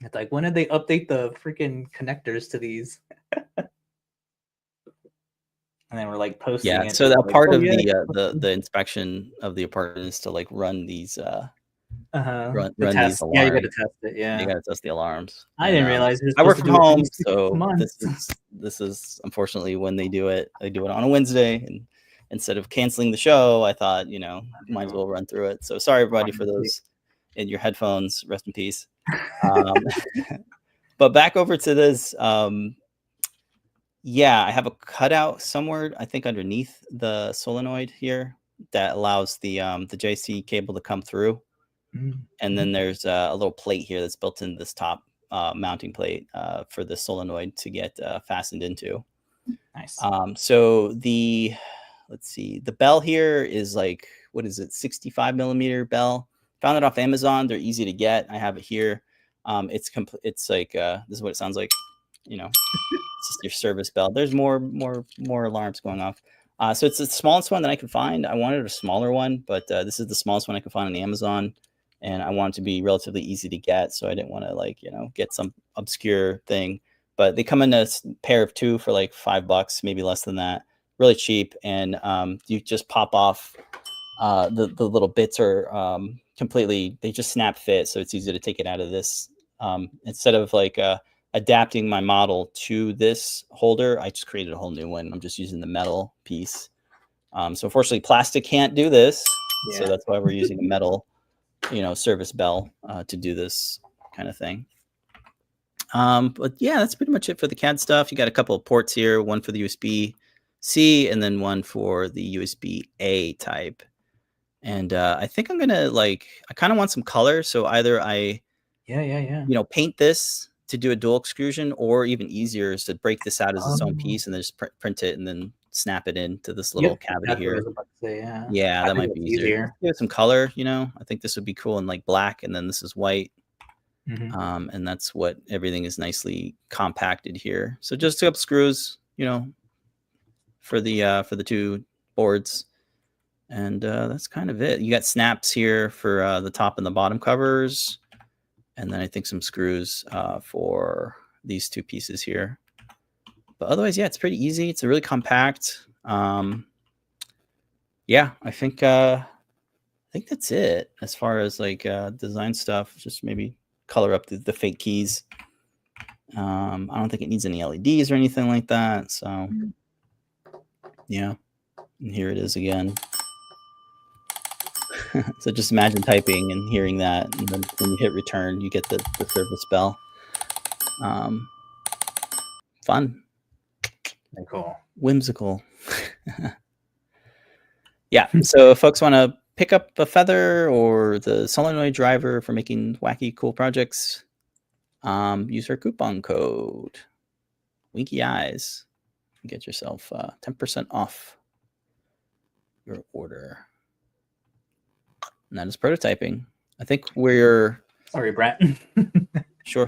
It's like, when did they update the freaking connectors to these? And then we're like posting. Yeah, it. so that Like, part oh, of yeah. the inspection of the apartment is to like run these run The these test. alarms. Yeah, you got to test it. Yeah, you got to test the alarms. I didn't realize I work from home, so this is unfortunately when they do it. They do it on a Wednesday, and instead of canceling the show, I thought, you know, might as well run through it. So sorry everybody for those in your headphones. Rest in peace. But back over to this. Yeah, I have a cutout somewhere, I think underneath the solenoid here, that allows the JC cable to come through. And then there's a little plate here that's built in this top mounting plate for the solenoid to get fastened into. Nice. So let's see, the bell here is like, what is it, 65 millimeter bell. Found it off Amazon. They're easy to get. I have it here. It's like this is what it sounds like, you know. It's just your service bell. There's more alarms going off. So it's the smallest one that I could find. I wanted a smaller one, but this is the smallest one I could find on Amazon, and I want it to be relatively easy to get. So I didn't want to like, you know, get some obscure thing. But they come in a pair of 2 for like $5, maybe less than that. Really cheap, and you just pop off. The little bits are completely. They just snap fit, so it's easy to take it out of this. Instead of like adapting my model to this holder, I just created a whole new one. I'm just using the metal piece. So unfortunately, plastic can't do this. Yeah. So that's why we're using a metal, you know, service bell to do this kind of thing. But yeah, that's pretty much it for the CAD stuff. You got a couple of ports here, one for the USB-C and then one for the USB-A type. And I think I'm gonna like, I kind of want some color. So either I, you know, paint this to do a dual extrusion, or even easier is to break this out as its own piece and then just print it and then snap it into this little cavity here. Yeah, that might be easier. Give it some color, you know. I think this would be cool in like black, and then this is white. And that's what everything is nicely compacted here. So just 2 screws, you know, for the 2 boards. And that's kind of it. You got snaps here for the top and the bottom covers. And then I think some screws for these 2 pieces here. But otherwise, yeah, it's pretty easy. It's a really compact. Yeah, I think that's it as far as like design stuff. Just maybe color up the fake keys. I don't think it needs any LEDs or anything like that. So yeah, and here it is again. So just imagine typing and hearing that, and then when you hit return, you get the service bell. Fun. Very cool. Whimsical. Yeah, so if folks want to pick up a Feather or the Solenoid Driver for making wacky, cool projects, use our coupon code Winky Eyes and get yourself 10% off your order. And that is prototyping. I think we're... Sorry, Brett. Sure.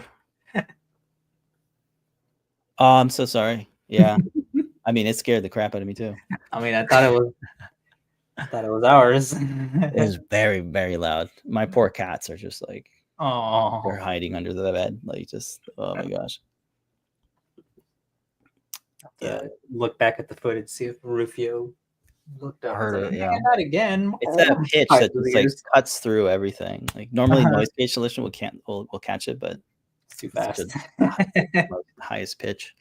Oh, I'm so sorry. Yeah. I mean, it scared the crap out of me too. I mean, I thought it was ours. It was very, very loud. My poor cats are just like, oh, they're hiding under the bed. Like just, oh my gosh. Yeah. Look back at the footage, see if Rufio looked up. Heard it, yeah. Not again. It's that pitch that just like cuts through everything. Like normally noise cancellation will catch it, but it's too fast. The highest pitch.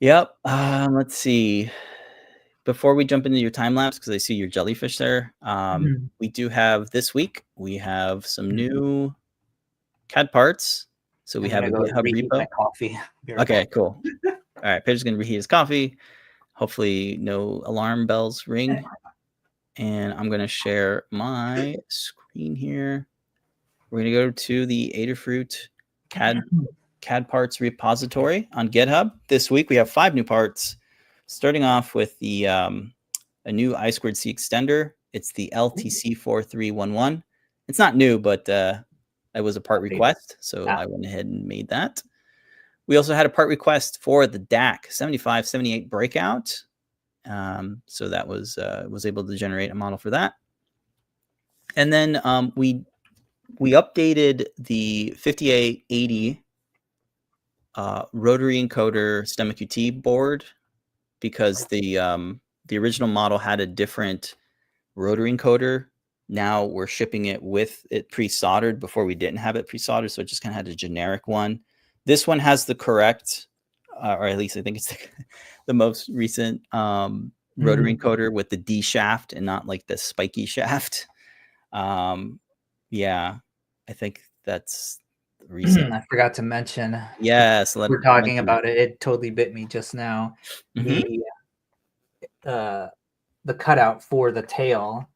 Yep. Let's see. Before we jump into your time lapse, because I see your jellyfish there, we do have this week. We have some new CAD parts. So we have a GitHub repo. Coffee. Okay, cool. All right, Pedro's gonna reheat his coffee. Hopefully, no alarm bells ring. And I'm gonna share my screen here. We're gonna go to the Adafruit CAD CAD Parts repository on GitHub. This week we have 5 new parts, starting off with the a new I2C extender. It's the LTC4311. It's not new, but it was a part request, so I went ahead and made that. We also had a part request for the DAC 7578 breakout. So that was able to generate a model for that. And then we updated the 5880 Rotary Encoder STEMMA QT board because the original model had a different rotary encoder. Now we're shipping it with it pre-soldered. Before we didn't have it pre-soldered, so it just kind of had a generic one. This one has the correct, or at least I think it's the most recent rotary encoder with the D shaft and not like the spiky shaft. Yeah, I think that's the reason. I forgot to mention. Yes, we're talking about it. It totally bit me just now. The cutout for the tail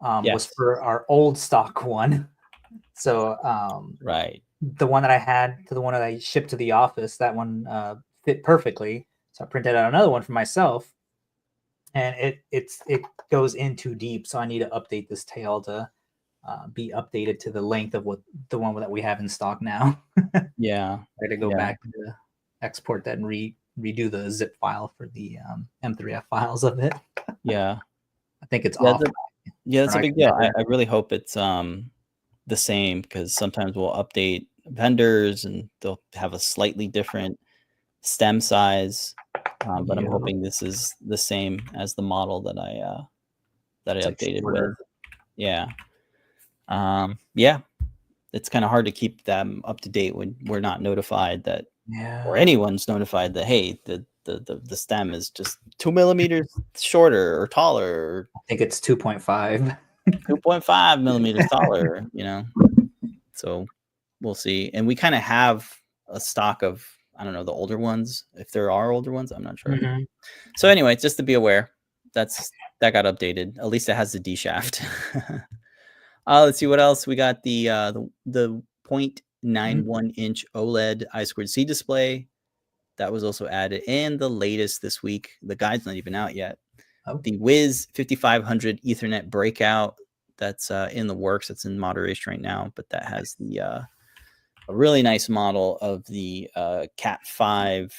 was for our old stock one. So right, the one that I had to the one that I shipped to the office, that one fit perfectly. So I printed out another one for myself, and it goes in too deep. So I need to update this tail to be updated to the length of what the one that we have in stock now. Yeah, I had to go back to export that and redo the zip file for the M3F files of it. Yeah, I think it's off. That's a big deal. I really hope it's the same, because sometimes we'll update vendors and they'll have a slightly different stem size, but I'm hoping this is the same as the model that I updated with. Yeah. Yeah, it's kind of hard to keep them up to date when we're not notified that, or anyone's notified that, hey, the stem is just 2 millimeters shorter or taller. I think it's 2.5. 2.5 millimeters taller, you know. So we'll see. And we kind of have a stock of, I don't know, the older ones. If there are older ones, I'm not sure. So anyway, just to be aware, that got updated. At least it has the D shaft. Let's see what else we got. The 0.91 inch OLED I2C display that was also added, and the latest this week. The guide's not even out yet. The Wiz 5500 Ethernet breakout that's in the works. It's in moderation right now, but that has the a really nice model of the Cat5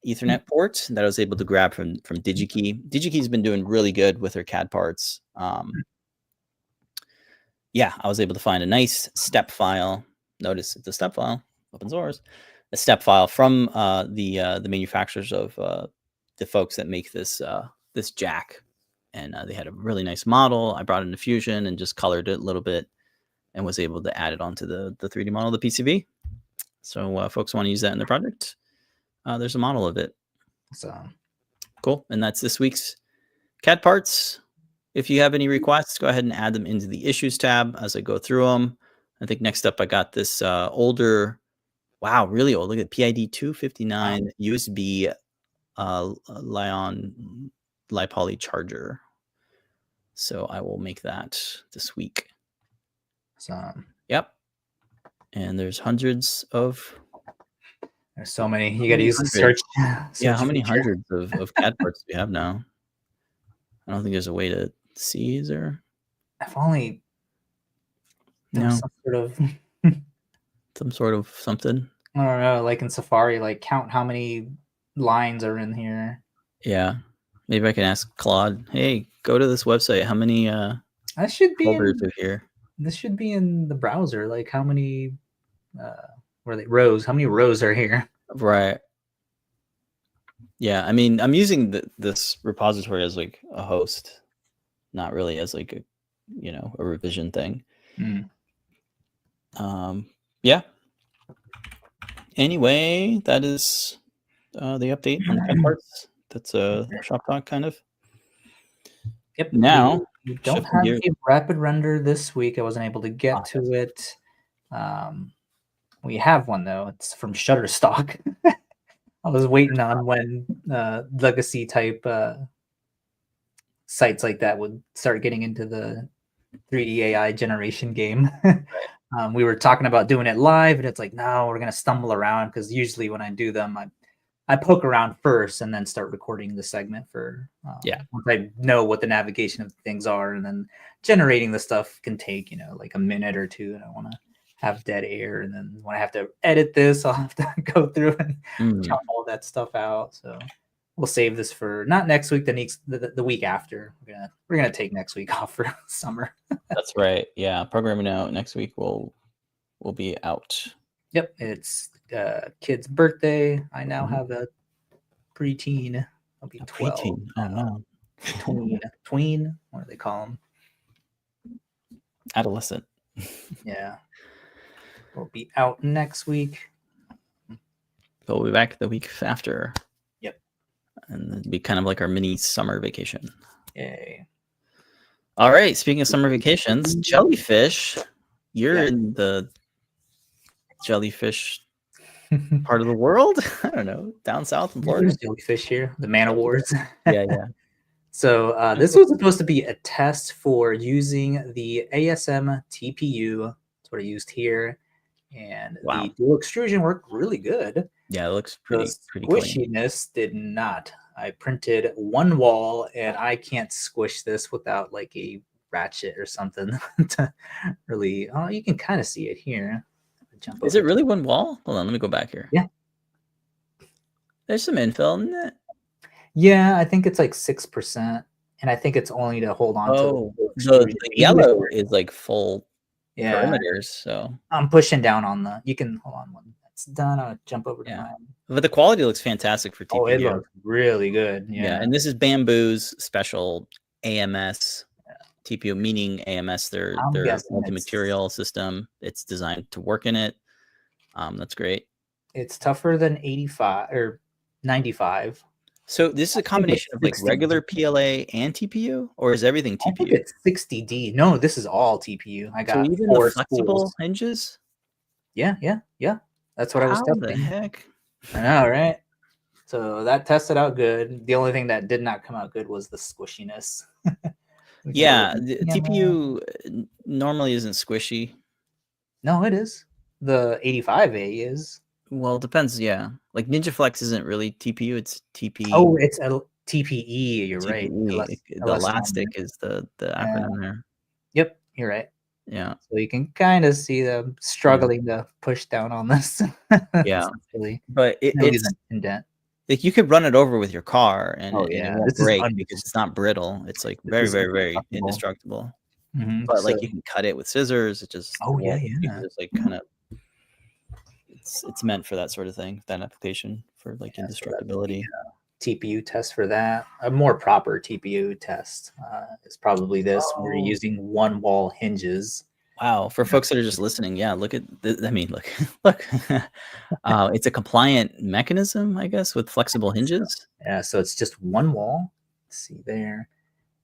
Ethernet port that I was able to grab from DigiKey. DigiKey's been doing really good with their CAD parts. Yeah, I was able to find a nice step file. Notice it's a step file, open source, a step file from the manufacturers of the folks that make this this jack, and they had a really nice model. I brought it into Fusion and just colored it a little bit, and was able to add it onto the 3D model of the PCB. So folks want to use that in their project, there's a model of it. So cool, and that's this week's CAD Parts. If you have any requests, go ahead and add them into the issues tab as I go through them. I think next up I got this older, wow, really old. Look at PID 259 USB LiPoly charger. So I will make that this week. Yep. And there's hundreds of. There's so many. You got to use the search. Yeah, how many hundreds of CAD parts do we have now? I don't think there's a way to see. Is there? If only some sort of something. I don't know, like in Safari, like count how many lines are in here. Yeah, maybe I can ask Claude. Hey, go to this website. How many that should be folders are here? This should be in the browser. Like how many rows? How many rows are here? Right. Yeah, I mean, I'm using this repository as like a host, not really as like a, you know, a revision thing. Yeah. Anyway, that is the update on the CAD parts. That's a shop talk kind of. Yep. Now we don't have a rapid render this week. I wasn't able to get to it. We have one though. It's from Shutterstock. I was waiting on when legacy type sites like that would start getting into the 3D AI generation game. We were talking about doing it live, and it's like, no, we're gonna stumble around because usually when I do them, I poke around first and then start recording the segment for once I know what the navigation of things are, and then generating the stuff can take like a minute or two, and I want to have dead air, and then when I have to edit this, I'll have to go through and chop all that stuff out. So we'll save this for not next week, the week after. We're gonna take next week off for summer. That's right. Yeah, programming note next week will be out. Yep, it's kid's birthday. I now have a preteen. I'll be 12. Preteen. Oh no. Tween. What do they call them? Adolescent. Yeah. We'll be out next week. But we'll be back the week after. Yep. And it'll be kind of like our mini summer vacation. Yay. All right. Speaking of summer vacations, Jellyfish, you're in the jellyfish part of the world. I don't know, down south in Florida. There's Jellyfish here, the Man Awards. Yeah. So this was supposed to be a test for using the ASM TPU. That's what I used here. And the dual extrusion worked really good. Yeah, it looks pretty squishiness clean. Did not. I printed one wall, and I can't squish this without like a ratchet or something to really. Oh, you can kind of see it here. Is it really one wall? Hold on, let me go back here. Yeah. There's some infill in it. Yeah, I think it's like 6%, and I think it's only to hold on to. The yellow is like full perimeters. So I'm pushing down on the. You can hold on when that's done. I'll jump over to mine. But the quality looks fantastic for TPU. Oh, it looks really good. Yeah, and this is Bamboo's special AMS TPU, meaning AMS, their multi-material system. It's designed to work in it. That's great. It's tougher than 85 or 95. So this is a combination of like regular PLA and TPU, or is everything TPU? I think it's 60D. No, this is all TPU. I got so even the flexible hinges. Yeah. That's what I was testing. How the heck? I know, right? So that tested out good. The only thing that did not come out good was the squishiness. Yeah, the TPU normally isn't squishy. No, it is. The 85A is. Well, it depends. Yeah, like NinjaFlex isn't really TPU; it's TP. Oh, it's a TPE. You're right. The elastic is the acronym there. Yep, you're right. Yeah. So you can kind of see them struggling to push down on this. Yeah, but it's an indent. Like you could run it over with your car and, it won't break because it's not brittle. It's like very, very, very indestructible. But like you can cut it with scissors. It just just like kind of it's meant for that sort of thing. That application for like indestructibility. TPU test for that. A more proper TPU test is probably this. We're using one wall hinges. Wow. For folks that are just listening, look at this. I mean, look. It's a compliant mechanism, I guess, with flexible hinges. Yeah, so it's just one wall. Let's see there.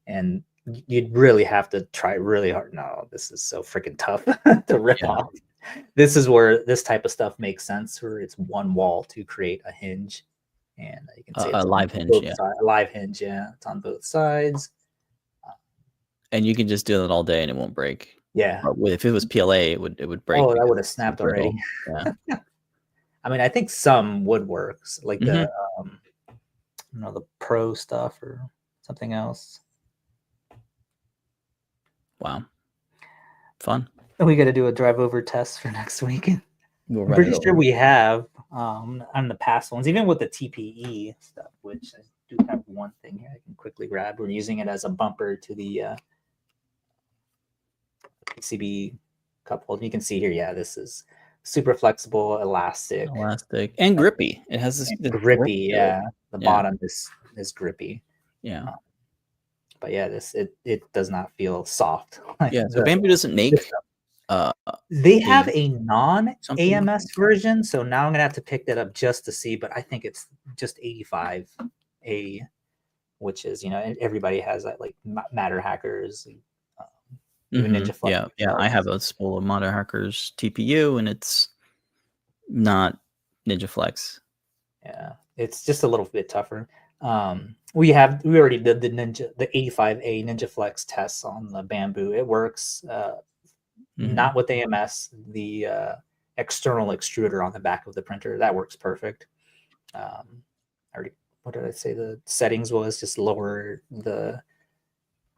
And you'd really have to try really hard. No, this is so freaking tough to rip off. This is where this type of stuff makes sense, where it's one wall to create a hinge. And you can see a live hinge, a live hinge, it's on both sides. And you can just do it all day and it won't break. Yeah. If it was PLA, it would break. Oh, that would have snapped already. Yeah. I mean, I think some woodworks, like the the Pro stuff or something else. Wow. Fun. We got to do a drive over test for next week. I'm pretty sure we have on the past ones, even with the TPE stuff, which I do have one thing here I can quickly grab. We're using it as a bumper to the PCB cup holder. You can see here, this is super flexible, elastic, and grippy. It has this grippy, the bottom is grippy. Yeah. But it does not feel soft. So Bamboo doesn't make they have a non-AMS version, so now I'm gonna have to pick that up just to see, but I think it's just 85A, which is everybody has that, like Matter Hackers, NinjaFlex. Yeah, I have a spool of Matter Hackers TPU, and it's not NinjaFlex. Yeah, it's just a little bit tougher. We already did the 85A NinjaFlex tests on the Bamboo. It works not with AMS, the external extruder on the back of the printer. That works perfect. What did I say? The settings was just lower the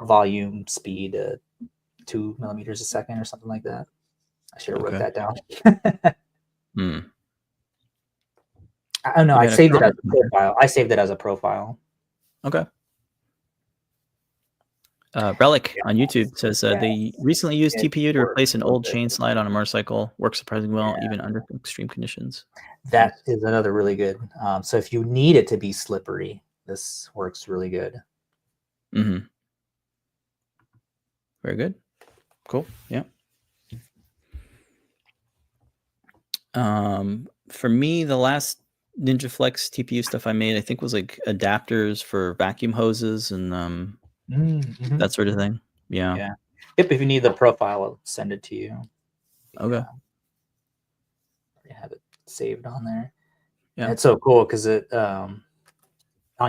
volume speed 2 millimeters a second or something like that. I should have wrote that down. I don't know. I saved it as a profile. Okay. Relic on YouTube says they recently used TPU to replace an old chain slide on a motorcycle. Works surprisingly well, even under extreme conditions. That is another really good. So if you need it to be slippery, this works really good. Very good. Cool. Yeah. For me, the last Ninja Flex TPU stuff I made, I think, was like adapters for vacuum hoses and that sort of thing. Yeah. Yeah. Yep. If you need the profile, I'll send it to you. Okay. I have it saved on there. Yeah. And it's so cool because it on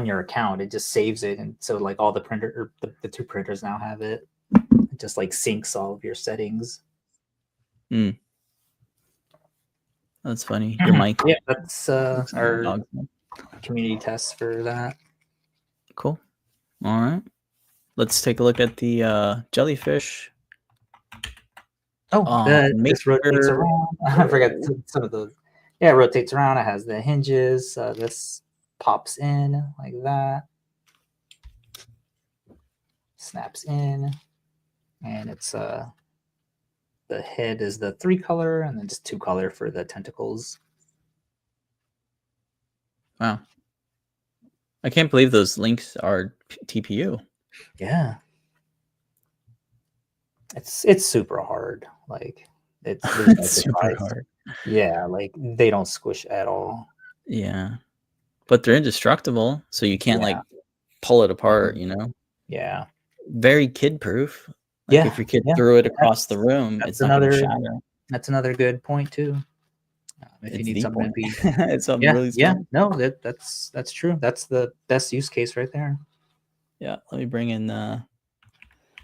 your account it just saves it, and so like all the printer or the two printers now have it. It just like syncs all of your settings. That's funny. Your mic. Yeah, that's our community test for that. Cool. All right. Let's take a look at the Jellyfish. This rotates around. I forgot some of the. Yeah, it rotates around. It has the hinges. This pops in like that. Snaps in. And it's the head is the 3-color and then just 2-color for the tentacles. Wow. I can't believe those links are TPU. Yeah. It's super hard. Like it's super hard. Yeah, like they don't squish at all. Yeah. But they're indestructible, so you can't like pull it apart, you know? Yeah. Very kid proof. Like if your kid threw it across the room, it's not going to shatter. That's another good point too. If you need something to be it's something really small. No, that's true. That's the best use case right there. Yeah, let me bring in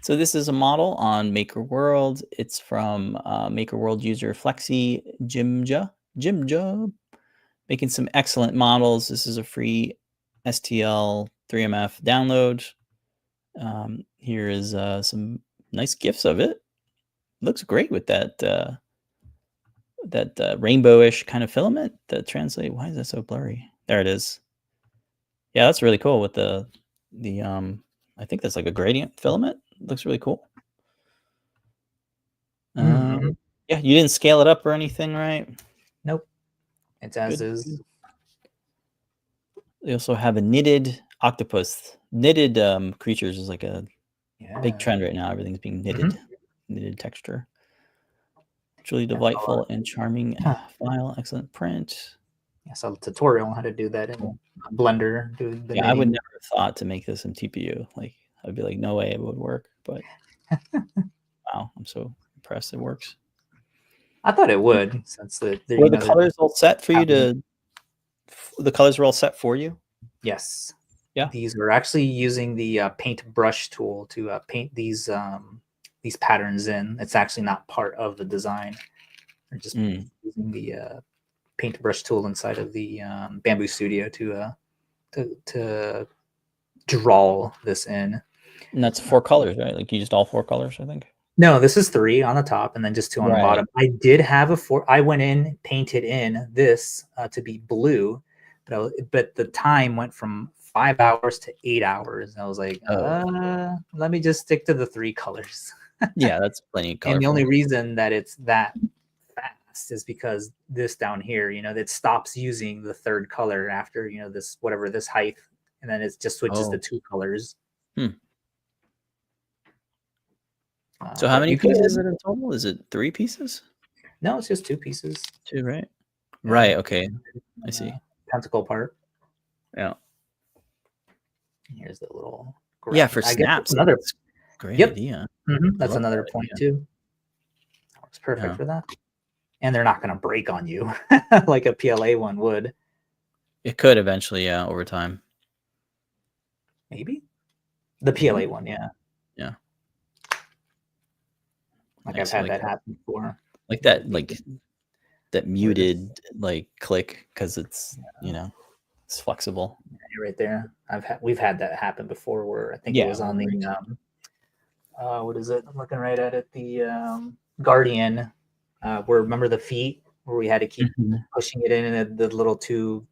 so this is a model on MakerWorld. It's from MakerWorld user Flexy JIMGA, making some excellent models. This is a free STL 3MF download. Here is some nice GIFs of it. Looks great with that rainbowish kind of filament that translate. Why is that so blurry? There it is. Yeah, that's really cool with the I think that's like a gradient filament. It looks really cool. Yeah, you didn't scale it up or anything, right? Nope. It's as is. They also have a knitted octopus. Knitted creatures is like a big trend right now. Everything's being knitted. Knitted texture. Truly delightful and charming file. Excellent print. Yeah, so tutorial on how to do that in Blender. Yeah, I would never have thought to make this in TPU. Like I'd be like, no way it would work. But wow, I'm so impressed it works. I thought it would, since were the colors all set for you to. The colors were all set for you. Yes. Yeah. These are actually using the paint brush tool to paint these patterns in. It's actually not part of the design. They're just using the paintbrush tool inside of the Bamboo Studio to draw this in. And that's 4 colors, right? Like you used all 4 colors, I think. No, this is 3 on the top and then just 2 on the bottom. I did have I went in, painted in this to be blue, but the time went from 5 hours to 8 hours. I was like, let me just stick to the 3 colors. Yeah, that's plenty colorful. And the only reason that it's that fast is because this down here, that stops using the 3rd color after, this, whatever this height, and then it just switches to 2 colors. So how many pieces is it in total? Is it 3 pieces? No, it's just 2 pieces. 2, right? Yeah. Right. Okay. I see. Tentacle part. Yeah. Here's the little. Yeah, for snaps. Another great idea. That's another point too. Works perfect for that. And they're not going to break on you like a PLA one would. It could eventually, over time. Maybe the PLA one, yeah. Like Nice, I've had like that happen before. like that, like that muted like click because it's it's flexible. Right there. We've had that happen before where I think it Yeah. was on the what is it? I'm looking right at it. The Guardian, where remember the feet where we had to keep pushing it in, and the little two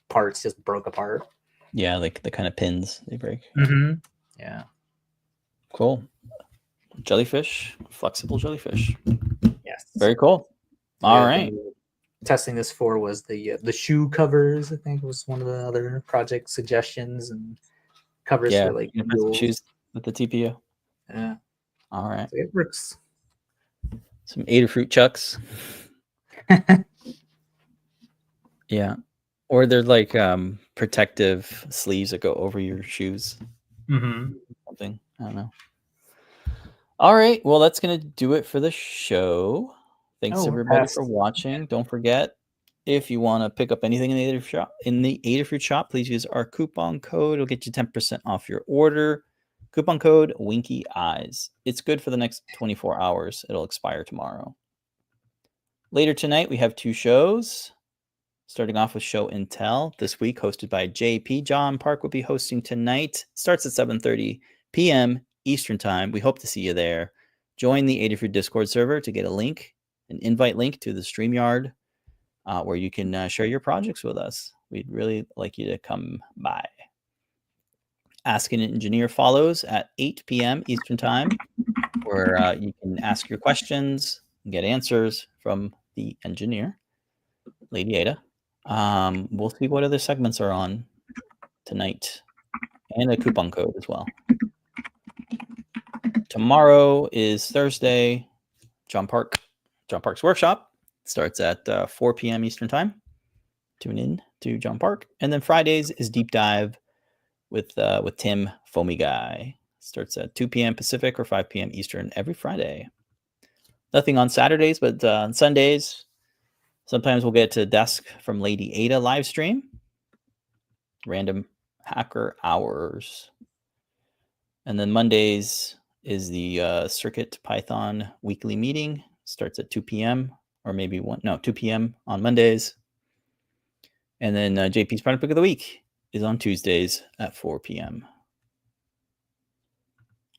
parts just broke apart. Yeah, like the kind of pins they break. Yeah. Cool. Jellyfish, flexible jellyfish. Yes. Very cool. All right. Testing this for was the shoe covers. I think was one of the other project suggestions, and covers for like shoes with the TPU. Yeah. All right. So it works. Some Adafruit chucks. Yeah. Or they're like protective sleeves that go over your shoes. Something. I don't know. All right. Well, that's going to do it for the show. Thanks everybody for watching. Don't forget, if you want to pick up anything in the Adafruit shop, please use our coupon code. It'll get you 10% off your order. Coupon code Winky Eyes. It's good for the next 24 hours. It'll expire tomorrow. Later tonight, we have 2 shows. Starting off with Show and Tell this week, hosted by JP. John Park will be hosting tonight. Starts at 7:30 p.m. Eastern Time. We hope to see you there. Join the Adafruit Discord server to get an invite link to the StreamYard, where you can share your projects with us. We'd really like you to come by. Ask an Engineer follows at 8 p.m. Eastern Time, where you can ask your questions and get answers from the engineer, Lady Ada. We'll see what other segments are on tonight, and a coupon code as well. Tomorrow is Thursday. John Park's workshop starts at 4 p.m. Eastern Time. Tune in to John Park. And then Fridays is Deep Dive with Tim, Foamy Guy. Starts at 2 p.m. Pacific or 5 p.m. Eastern every Friday. Nothing on Saturdays, but on Sundays, sometimes we'll get to Desk from Lady Ada live stream. Random Hacker Hours. And then Mondays is the Circuit Python weekly meeting. Starts at 2 p.m. or maybe 2 p.m. on Mondays. And then JP's Product Pick of the Week is on Tuesdays at 4 p.m.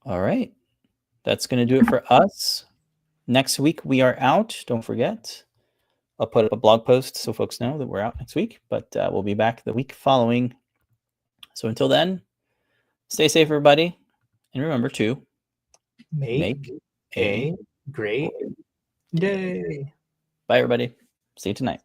All right. That's going to do it for us. Next week, we are out. Don't forget. I'll put up a blog post so folks know that we're out next week, but we'll be back the week following. So until then, stay safe, everybody. And remember to make a great day. Bye, everybody. See you tonight.